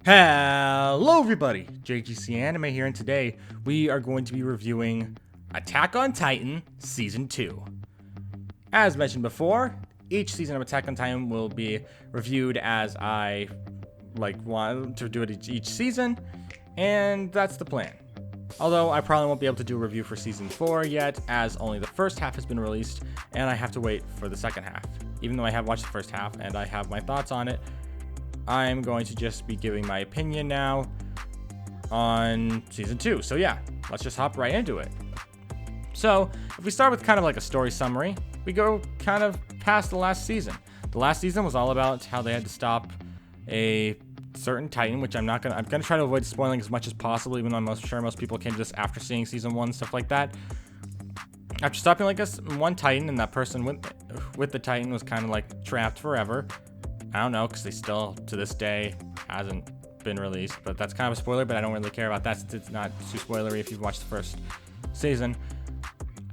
Hello everybody, JGC Anime here, and today we are going to be reviewing Attack on Titan Season 2. As mentioned before, each season of Attack on Titan will be reviewed as I want to do it each season, and that's the plan. Although I probably won't be able to do a review for Season 4 yet, as only the first half has been released, and I have to wait for the second half. Even though I have watched the first half and I have my thoughts on it, I'm going to just be giving my opinion now on Season 2. So yeah, let's just hop right into it. So, if we start with kind of like a story summary, we go kind of past the last season. The last season was all about how they had to stop a certain Titan, which I'm gonna try to avoid spoiling as much as possible, even though I'm sure most people came to this after seeing Season 1, stuff like that. After stopping one Titan, and that person with the Titan was kind of like trapped forever. I don't know, because they still, to this day, hasn't been released. But that's kind of a spoiler, but I don't really care about that since it's not too spoilery if you've watched the first season.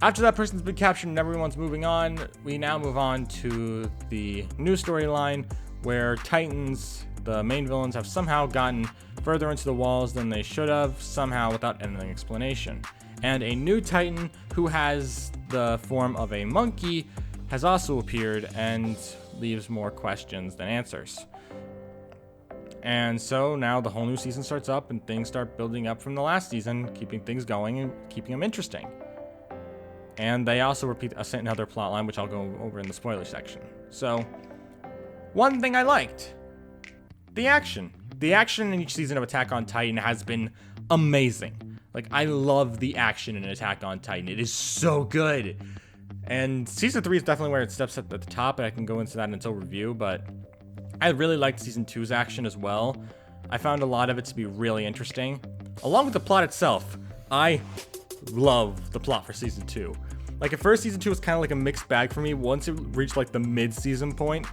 After that person's been captured and everyone's moving on, we now move on to the new storyline where Titans, the main villains, have somehow gotten further into the walls than they should have, somehow without any explanation. And a new Titan who has the form of a monkey has also appeared and leaves more questions than answers. And so now the whole new season starts up and things start building up from the last season, keeping things going and keeping them interesting. And they also repeat another plot line, which I'll go over in the spoiler section. So, one thing I liked, the action. The action in each season of Attack on Titan has been amazing. Like, I love the action in Attack on Titan. It is so good. And Season 3 is definitely where it steps up at the top, and I can go into that until review, but I really liked Season 2's action as well. I found a lot of it to be really interesting. Along with the plot itself, I love the plot for Season 2. Like, at first, Season 2 was kind of like a mixed bag for me. Once it reached, like, the mid-season point,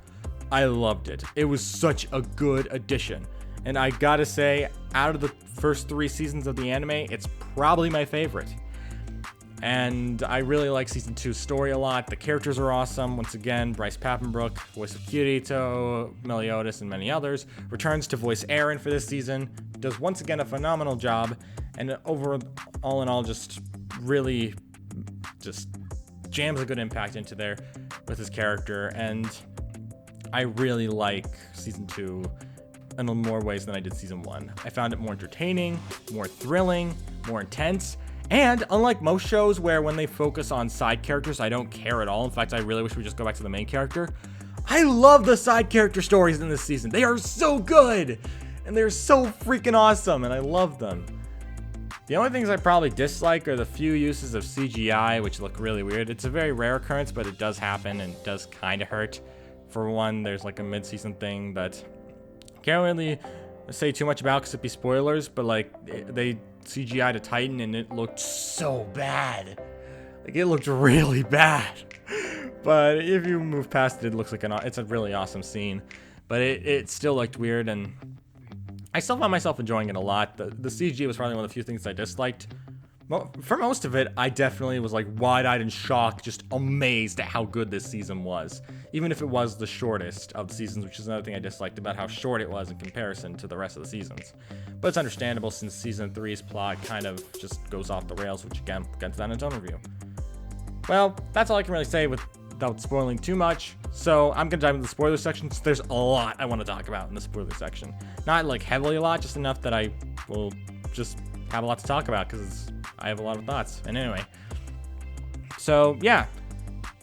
I loved it. It was such a good addition. And I gotta say, out of the first 3 seasons of the anime, it's probably my favorite. And I really like Season 2's story a lot. The characters are awesome. Once again, Bryce Papenbrook, voice of Kirito, Meliodas, and many others, returns to voice Eren for this season. Does once again a phenomenal job. And all in all, just really just jams a good impact into there with his character. And I really like Season 2 in more ways than I did Season 1. I found it more entertaining, more thrilling, more intense. And unlike most shows where when they focus on side characters, I don't care at all. In fact, I really wish we just go back to the main character. I love the side character stories in this season. They are so good. And they're so freaking awesome. And I love them. The only things I probably dislike are the few uses of CGI, which look really weird. It's a very rare occurrence, but it does happen and it does kind of hurt. For one, there's like a mid-season thing that I can't really say too much about because it'd be spoilers, but like they CGI'd a Titan and it looked so bad. Like, it looked really bad. But if you move past it, it looks like it's a really awesome scene. But it still looked weird, and I still found myself enjoying it a lot. The CG was probably one of the few things I disliked. For most of it, I definitely was like wide-eyed in shock, just amazed at how good this season was. Even if it was the shortest of the seasons, which is another thing I disliked about how short it was in comparison to the rest of the seasons. But it's understandable since Season 3's plot kind of just goes off the rails, which again, we'll get to that in its own review. Well, that's all I can really say without spoiling too much. So I'm going to dive into the spoiler section since there's a lot I want to talk about in the spoiler section. Not like heavily a lot, just enough that I will just have a lot to talk about because I have a lot of thoughts. And anyway, so yeah,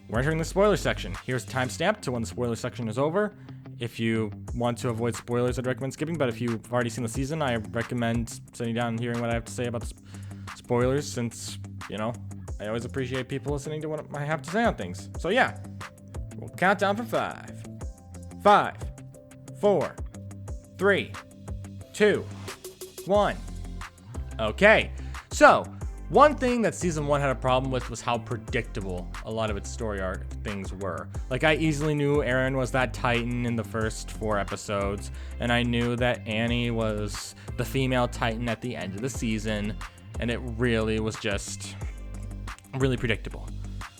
we're entering the spoiler section. Here's a timestamp to when the spoiler section is over. If you want to avoid spoilers, I'd recommend skipping, but if you've already seen the season, I recommend sitting down and hearing what I have to say about the spoilers, since, you know, I always appreciate people listening to what I have to say on things. So yeah, we'll count down for 5, 4, 3, 2, 1. Okay, so one thing that Season 1 had a problem with was how predictable a lot of its story arc things were. Like, I easily knew Eren was that Titan in the first 4 episodes, and I knew that Annie was the female Titan at the end of the season, and it really was just really predictable.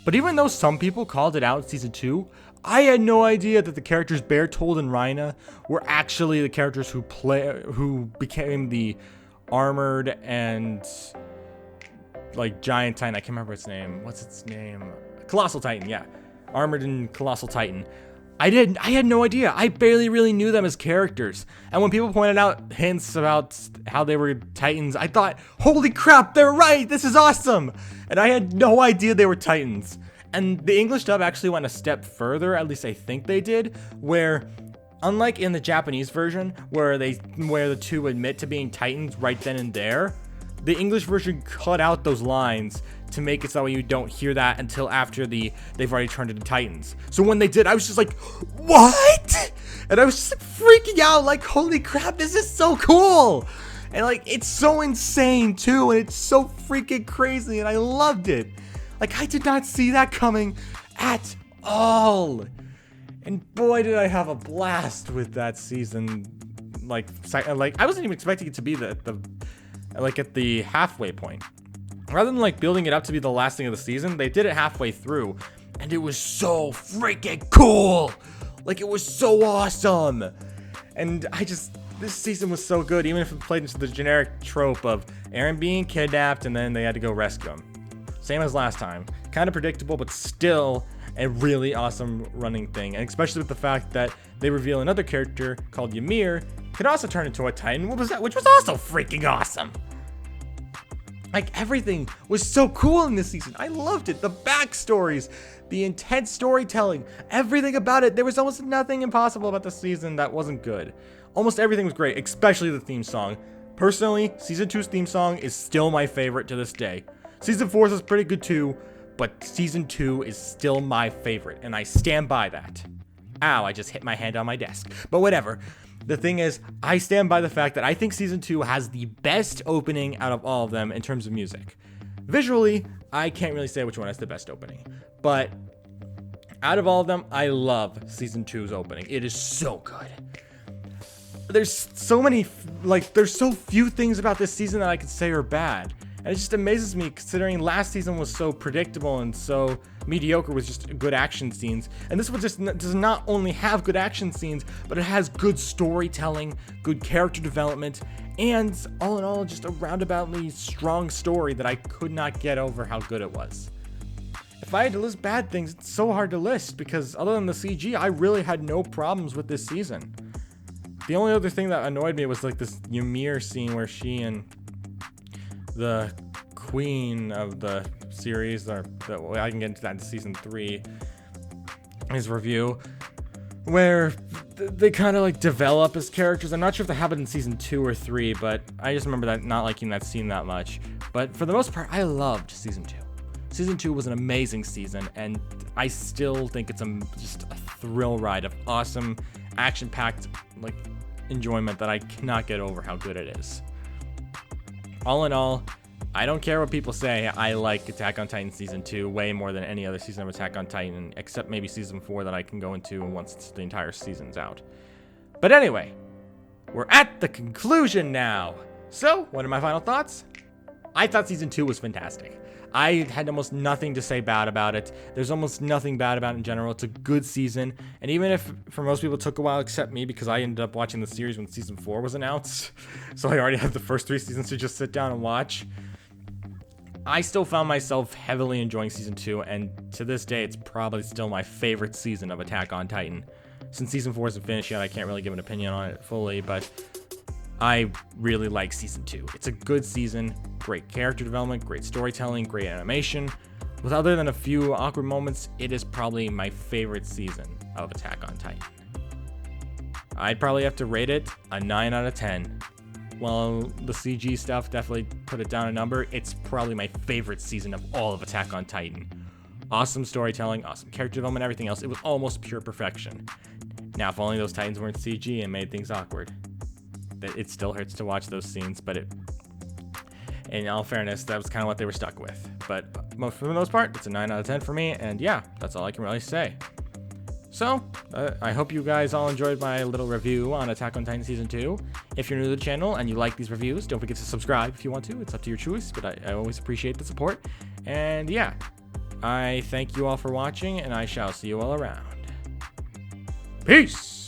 But even though some people called it out in Season 2, I had no idea that the characters Bertold and Reina were actually the characters who became the armored and like giant titan. I can't remember its name. What's its name? Colossal Titan, yeah. Armored and Colossal Titan. I had no idea. I barely really knew them as characters. And when people pointed out hints about how they were Titans, I thought, holy crap, they're right. This is awesome. And I had no idea they were Titans. And the English dub actually went a step further, at least I think they did, where unlike in the Japanese version where the two admit to being Titans right then and there, the English version cut out those lines to make it so you don't hear that until after they've already turned into Titans. So when they did, I was just like, what? And I was just freaking out, like, holy crap, this is so cool. And like, it's so insane too, and it's so freaking crazy, and I loved it. Like, I did not see that coming at all. And boy, did I have a blast with that season. Like I wasn't even expecting it to be at the halfway point. Rather than like building it up to be the last thing of the season, they did it halfway through, and it was so freaking cool. Like, it was so awesome. And this season was so good, even if it played into the generic trope of Eren being kidnapped and then they had to go rescue him. Same as last time. Kind of predictable, but still a really awesome running thing. And especially with the fact that they reveal another character called Ymir could also turn into a Titan, which was also freaking awesome. Like, everything was so cool in this season. I loved it. The backstories, the intense storytelling, everything about it. There was almost nothing impossible about the season that wasn't good. Almost everything was great, especially the theme song. Personally, Season 2's theme song is still my favorite to this day. Season 4's is pretty good too, but Season 2 is still my favorite, and I stand by that. Ow, I just hit my hand on my desk. But whatever. The thing is, I stand by the fact that I think Season 2 has the best opening out of all of them in terms of music. Visually, I can't really say which one has the best opening, but out of all of them, I love Season 2's opening. It is so good. There's so few things about this season that I could say are bad. And it just amazes me, considering last season was so predictable and so mediocre with just good action scenes. And this one just does not only have good action scenes, but it has good storytelling, good character development, and all in all, just a roundaboutly strong story that I could not get over how good it was. If I had to list bad things, it's so hard to list, because other than the CG, I really had no problems with this season. The only other thing that annoyed me was like this Ymir scene where she and the queen of the series, I can get into that in season 3, his review, where they kind of like develop as characters. I'm not sure if that happened in season 2 or 3, but I just remember that not liking that scene that much. But for the most part, I loved season 2. Season 2 was an amazing season, and I still think it's just a thrill ride of awesome, action-packed like enjoyment that I cannot get over how good it is. All in all, I don't care what people say, I like Attack on Titan Season 2 way more than any other season of Attack on Titan, except maybe Season 4 that I can go into once the entire season's out. But anyway, we're at the conclusion now. So, what are my final thoughts? I thought Season 2 was fantastic. I had almost nothing to say bad about it. There's almost nothing bad about it in general. It's a good season. And even if for most people it took a while, except me, because I ended up watching the series when Season 4 was announced, so I already have the first 3 seasons to just sit down and watch, I still found myself heavily enjoying Season 2, and to this day, it's probably still my favorite season of Attack on Titan. Since Season 4 isn't finished yet, I can't really give an opinion on it fully, but I really like Season 2. It's a good season, great character development, great storytelling, great animation. With other than a few awkward moments, it is probably my favorite season of Attack on Titan. I'd probably have to rate it a 9 out of 10. While the CG stuff definitely put it down a number, it's probably my favorite season of all of Attack on Titan. Awesome storytelling, awesome character development, everything else. It was almost pure perfection. Now, if only those Titans weren't CG and made things awkward. It still hurts to watch those scenes, but in all fairness, that was kind of what they were stuck with. But for the most part, it's a 9 out of 10 for me, and yeah, that's all I can really say. So, I hope you guys all enjoyed my little review on Attack on Titan Season 2. If you're new to the channel and you like these reviews, don't forget to subscribe if you want to. It's up to your choice, but I always appreciate the support. And yeah, I thank you all for watching, and I shall see you all around. Peace!